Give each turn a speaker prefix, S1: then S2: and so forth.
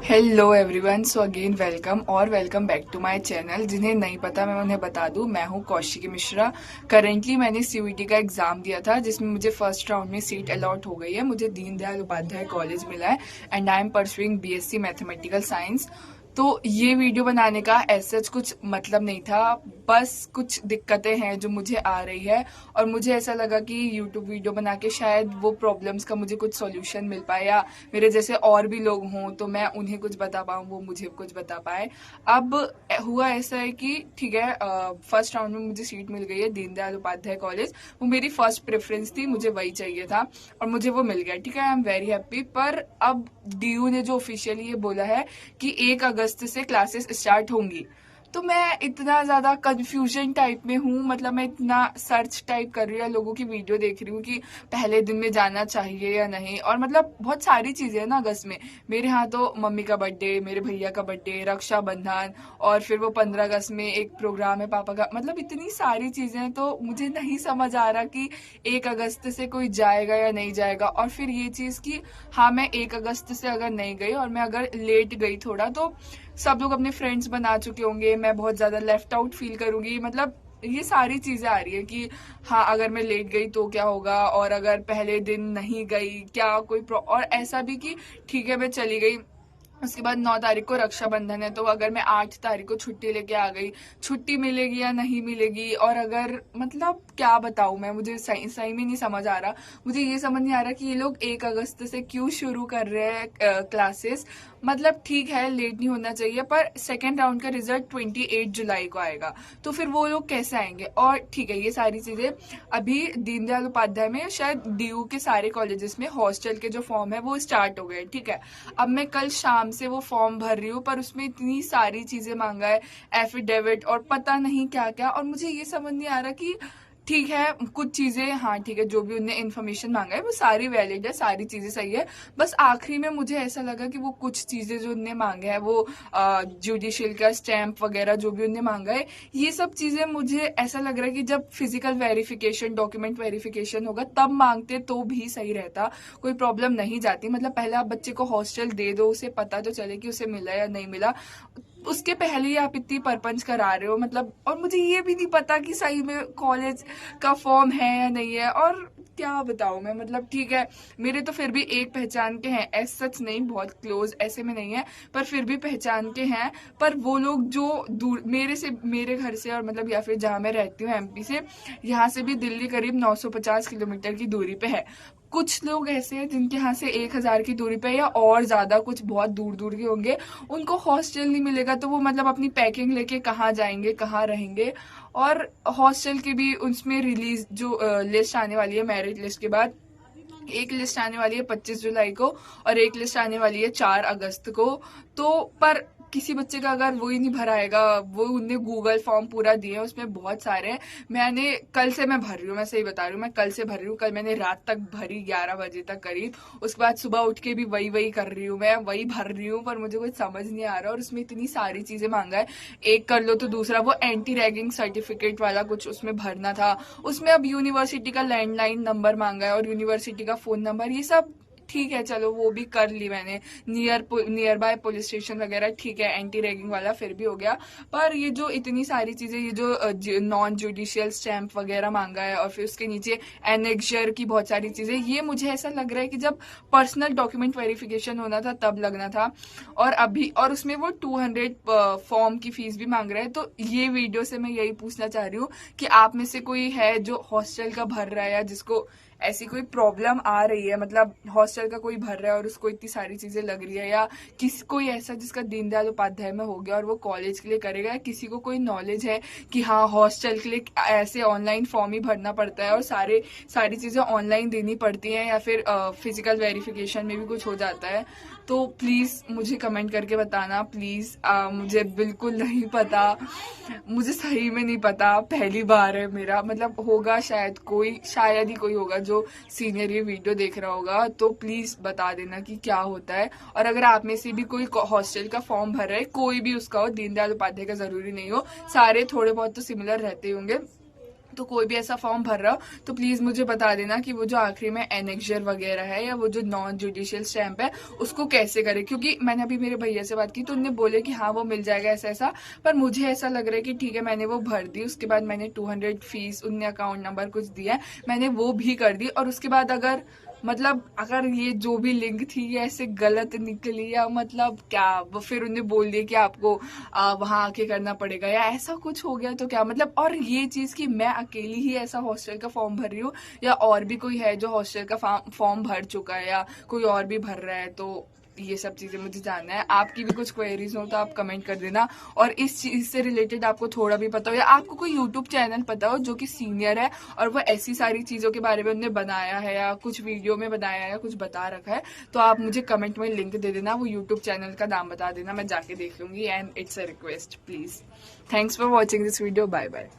S1: Hello everyone, so again welcome back to my channel. जिन्हें नहीं पता मैं उन्हें बता दूं, मैं हूं कौशिकी मिश्रा। करेंटली मैंने सीयूईटी का एग्जाम दिया था जिसमें मुझे फर्स्ट राउंड में सीट अलॉट हो गई है। मुझे दीनदयाल उपाध्याय कॉलेज मिला है and I am pursuing BSc mathematical science. तो ये वीडियो बनाने का ऐसा कुछ मतलब नहीं था, बस कुछ दिक्कतें हैं जो मुझे आ रही है और मुझे ऐसा लगा कि यूट्यूब वीडियो बना के शायद वो प्रॉब्लम्स का मुझे कुछ सॉल्यूशन मिल पाए, या मेरे जैसे और भी लोग हों तो मैं उन्हें कुछ बता पाऊँ, वो मुझे कुछ बता पाए। अब हुआ ऐसा है कि ठीक है, फर्स्ट राउंड में मुझे सीट मिल गई है दीनदयाल उपाध्याय कॉलेज। वो मेरी फर्स्ट प्रेफरेंस थी, मुझे वही चाहिए था और मुझे वो मिल गया। ठीक है, आई एम वेरी हैप्पी। पर अब डीयू ने जो ऑफिशियली ये बोला है कि 1 अगस्त से क्लासेस स्टार्ट होंगी, तो मैं इतना ज्यादा कंफ्यूजन टाइप में हूँ। मतलब मैं इतना सर्च टाइप कर रही हूँ, लोगों की वीडियो देख रही हूँ कि पहले दिन में जाना चाहिए या नहीं। और मतलब बहुत सारी चीजें हैं ना अगस्त में। मेरे यहाँ तो मम्मी का बर्थडे, मेरे भैया का बर्थडे, रक्षाबंधन, और फिर वो 15 अगस्त में एक प्रोग्राम है पापा का। मतलब इतनी सारी चीजें हैं, तो मुझे नहीं समझ आ रहा कि 1 अगस्त से कोई जाएगा या नहीं जाएगा। और फिर ये चीज कि हाँ, मैं 1 अगस्त से अगर नहीं गई और मैं अगर लेट गई थोड़ा, तो सब लोग अपने फ्रेंड्स बना चुके होंगे, मैं बहुत ज्यादा लेफ्ट आउट फील करूंगी। मतलब ये सारी चीजें आ रही है कि हाँ, अगर मैं लेट गई तो क्या होगा, और अगर पहले दिन नहीं गई क्या कोई और ऐसा भी कि ठीक है मैं चली गई, उसके बाद 9 तारीख को रक्षाबंधन है, तो अगर मैं 8 तारीख को छुट्टी लेके आ गई, छुट्टी मिलेगी या नहीं मिलेगी। और अगर मतलब क्या बताऊं मैं, मुझे सही सही में नहीं समझ आ रहा। मुझे ये समझ नहीं आ रहा कि ये लोग 1 अगस्त से क्यों शुरू कर रहे हैं क्लासेस। मतलब ठीक है, लेट नहीं होना चाहिए, पर सेकेंड राउंड का रिजल्ट 28 जुलाई को आएगा, तो फिर वो लोग कैसे आएंगे। और ठीक है, ये सारी चीजें अभी दीनदयाल उपाध्याय में शायद डीयू के सारे कॉलेजेस में हॉस्टल के जो फॉर्म है वो स्टार्ट हो गए। ठीक है, अब मैं कल शाम से वो फॉर्म भर रही हूँ, पर उसमें इतनी सारी चीजें मांगा है, एफिडेविट और पता नहीं क्या क्या। और मुझे ये समझ नहीं आ रहा कि ठीक है, कुछ चीजें हाँ ठीक है, जो भी उन्हें इन्फॉर्मेशन मांगा है वो सारी वैलिड है, सारी चीजें सही है। बस आखिरी में मुझे ऐसा लगा कि वो कुछ चीजें जो उन्हें मांगे हैं, वो जुडिशियल का स्टैंप वगैरह जो भी उन्हें मांगा है, ये सब चीजें मुझे ऐसा लग रहा है कि जब फिजिकल वेरिफिकेशन, डॉक्यूमेंट वेरिफिकेशन होगा तब मांगते तो भी सही रहता, कोई प्रॉब्लम नहीं जाती। मतलब पहले आप बच्चे को हॉस्टल दे दो, उसे पता तो चले कि उसे मिला या नहीं मिला, उसके पहले ही आप इतनी परपंच करा रहे हो। मतलब और मुझे ये भी नहीं पता कि सही में कॉलेज का फॉर्म है या नहीं है, और क्या बताऊं मैं। मतलब ठीक है, मेरे तो फिर भी एक पहचान के हैं, ऐस सच नहीं, बहुत क्लोज ऐसे में नहीं है, पर फिर भी पहचान के हैं। पर वो लोग जो दूर मेरे से, मेरे घर से, और मतलब या फिर जहां मैं रहती हूँ एमपी से, यहाँ से भी दिल्ली करीब 950 किलोमीटर की दूरी पे है। कुछ लोग ऐसे हैं जिनके यहाँ से 1000 की दूरी पे या और ज्यादा, कुछ बहुत दूर दूर के होंगे, उनको हॉस्टल नहीं मिलेगा, तो वो मतलब अपनी पैकिंग लेके कहाँ जाएंगे, कहाँ रहेंगे। और हॉस्टल की भी उसमें रिलीज जो लिस्ट आने वाली है मेरिट लिस्ट के बाद, एक लिस्ट आने वाली है 25 जुलाई को और एक लिस्ट आने वाली है 4 अगस्त को। तो पर किसी बच्चे का अगर वो ही नहीं भराएगा, वो उनने गूगल फॉर्म पूरा दिए, उसमें बहुत सारे हैं। मैंने कल से मैं भर रही हूँ, मैं सही बता रही हूँ, मैं कल से भर रही हूँ। कल मैंने रात तक भरी 11 बजे तक करीब, उसके बाद सुबह उठ के भी वही वही कर रही हूँ, मैं वही भर रही हूँ, पर मुझे कुछ समझ नहीं आ रहा। और उसमें इतनी सारी चीजें मांगा है, एक कर लो तो दूसरा वो एंटी रैगिंग सर्टिफिकेट वाला कुछ उसमें भरना था। उसमें अब यूनिवर्सिटी का लैंडलाइन नंबर मांगा है और यूनिवर्सिटी का फोन नंबर, ये सब ठीक है, चलो वो भी कर ली मैंने। नियर बाय पुलिस स्टेशन वगैरह ठीक है, एंटी रैगिंग वाला फिर भी हो गया। पर ये जो इतनी सारी चीजें, ये जो नॉन जुडिशियल स्टैंप वगैरह मांगा है, और फिर उसके नीचे एनेक्जर की बहुत सारी चीजें, ये मुझे ऐसा लग रहा है कि जब पर्सनल डॉक्यूमेंट वेरिफिकेशन होना था तब लगना था। और अभी, और उसमें वो 200 फॉर्म की फीस भी मांग रहा है। तो ये वीडियो से मैं यही पूछना चाह रही हूँ कि आप में से कोई है जो हॉस्टल का भर रहा है, या जिसको ऐसी कोई प्रॉब्लम आ रही है, मतलब हॉस्टल का कोई भर रहा है और उसको इतनी सारी चीजें लग रही है, या किसी कोई ऐसा जिसका दीनदयाल उपाध्याय में हो गया और वो कॉलेज के लिए करेगा, या किसी को कोई नॉलेज है कि हाँ हॉस्टल के लिए ऐसे ऑनलाइन फॉर्म ही भरना पड़ता है और सारी चीजें ऑनलाइन देनी पड़ती हैं, या फिर फिजिकल वेरिफिकेशन में भी कुछ हो जाता है। तो प्लीज मुझे कमेंट करके बताना प्लीज। मुझे बिल्कुल नहीं पता, मुझे सही में नहीं पता, पहली बार है मेरा। मतलब होगा शायद कोई, शायद ही कोई होगा जो सीनियर ये वीडियो देख रहा होगा, तो प्लीज बता देना कि क्या होता है। और अगर आप में से भी कोई हॉस्टल का फॉर्म भर रहा है, कोई भी उसका हो, दीनदयाल उपाध्याय का जरूरी नहीं हो, सारे थोड़े बहुत तो सिमिलर रहते होंगे, तो कोई भी ऐसा फॉर्म भर रहा हो तो प्लीज मुझे बता देना कि वो जो आखिरी में एनेक्जर वगैरह है या वो जो नॉन जुडिशियल स्टैंप है उसको कैसे करे, क्योंकि मैंने अभी मेरे भैया से बात की तो उनने बोले कि हाँ वो मिल जाएगा ऐसा ऐसा। पर मुझे ऐसा लग रहा है कि ठीक है, मैंने वो भर दी, उसके बाद मैंने 200 फीस, उनने अकाउंट नंबर कुछ दिया है, मैंने वो भी कर दी, और उसके बाद अगर ये जो भी लिंक थी ये ऐसे गलत निकली या मतलब क्या, वो फिर उन्हें बोल दिया कि आपको वहां आके करना पड़ेगा या ऐसा कुछ हो गया तो क्या मतलब। और ये चीज कि मैं अकेली ही ऐसा हॉस्टल का फॉर्म भर रही हूँ या और भी कोई है जो हॉस्टल का फॉर्म भर चुका है या कोई और भी भर रहा है, तो ये सब चीजें मुझे जानना है। आपकी भी कुछ क्वेरीज हो तो आप कमेंट कर देना, और इस चीज से रिलेटेड आपको थोड़ा भी पता हो या आपको कोई यूट्यूब चैनल पता हो जो कि सीनियर है और वो ऐसी सारी चीजों के बारे में उन्होंने बनाया है या कुछ वीडियो में बनाया है या कुछ बता रखा है, तो आप मुझे कमेंट में लिंक दे देना, वो यूट्यूब चैनल का नाम बता देना, मैं जाके देख लूंगी। And it's a request please. Thanks for watching this video, bye bye.